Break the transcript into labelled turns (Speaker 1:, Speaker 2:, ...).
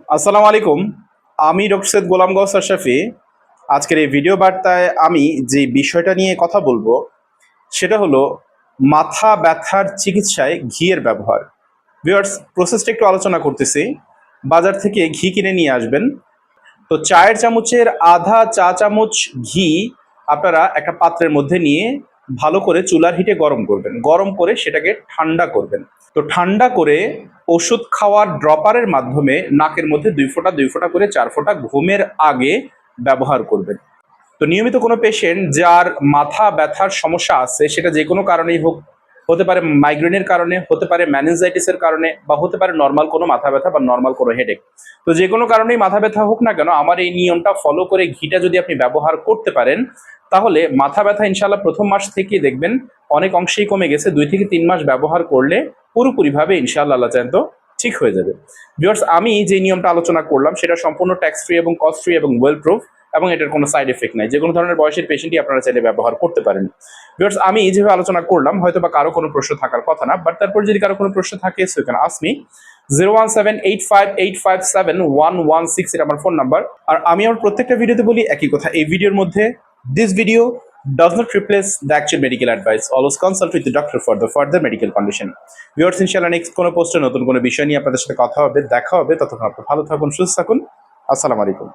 Speaker 1: আসসালামু আলাইকুম। আমি ডক্টর সৈয়দ গোলাম গৌহর শফি। আজকের এই ভিডিও বার্তায় আমি যে বিষয়টা নিয়ে কথা বলবো সেটা হলো মাথা ব্যথার চিকিৎসায় ঘিয়ের ব্যবহার। ভিউয়ার্স, প্রসেসটা একটু আলোচনা করতেছি। বাজার থেকে ঘি কিনে নিয়ে আসবেন। তো চায়ের চামচের আধা চা চামচ ঘি আপনারা একটা পাত্রের মধ্যে নিয়ে ভালো করে চুলার হিটে গরম করবেন। গরম করে সেটাকে ঠান্ডা করবেন। তো ঠান্ডা করে ওষুধ খাওয়ার ড্রপারের মাধ্যমে নাকের মধ্যে 2 ফোঁটা 2 ফোঁটা করে 4 ফোঁটা ঘুমের আগে ব্যবহার করবেন। তো নিয়মিত কোনো পেশেন্ট যার মাথা ব্যথার সমস্যা আছে, সেটা যে কোনো কারণেই হোক, হতে পারে মাইগ্রেনের কারণে, হতে পারে ম্যানেঞ্জাইটিসের কারণে, বা হতে পারে নর্মাল কোনো মাথা ব্যথা বা নর্মাল কোনো হেডেক। তো যে কোনো কারণেই মাথা ব্যথা হোক না কেন, আমার এই নিয়মটা ফলো করে ঘিটা যদি আপনি ব্যবহার করতে পারেন, তাহলে মাথা ব্যথা ইনশাল্লাহ প্রথম মাস থেকেই দেখবেন অনেক অংশেই কমে গেছে। 2 থেকে 3 মাস ব্যবহার করলে পুরোপুরিভাবে ইনশাআল্লাহ আল্লাহ চান তো ঠিক হয়ে যাবে। ভিউয়ার্স, আমি যে নিয়মটা আলোচনা করলাম সেটা সম্পূর্ণ ট্যাক্স ফ্রি এবং কস্ট ফ্রি এবং ওয়েল প্রুফ, এবং এটার কোনো সাইড এফেক্ট নাই। যে কোনো ধরনের বয়সের পেশেন্টই আপনারা চাইলে ব্যবহার করতে পারেন। ভিউয়ার্স, আমি যেভাবে আলোচনা করলাম হয়তো বা কারো কোনো প্রশ্ন থাকার কথা না, বাট তারপর যদি কারো কোনো প্রশ্ন থাকে সো ক্যান আস্ক মি। 01785857116 এটা আমার ফোন নাম্বার। আর আমি আমার প্রত্যেকটা ভিডিওতে বলি একই কথা এই ভিডিওর মধ্যে, this video does not replace the actual medical advice. Always consult with the doctor for the further medical condition. Viewers, ইনশাআল্লাহ নেক্সট কোনো পোস্টে নতুন কোনো বিষয় নিয়ে আপনাদের সাথে কথা হবে, দেখা হবে। ততক্ষণ আপনারা ভালো থাকুন, সুস্থ থাকুন। আসসালামু আলাইকুম।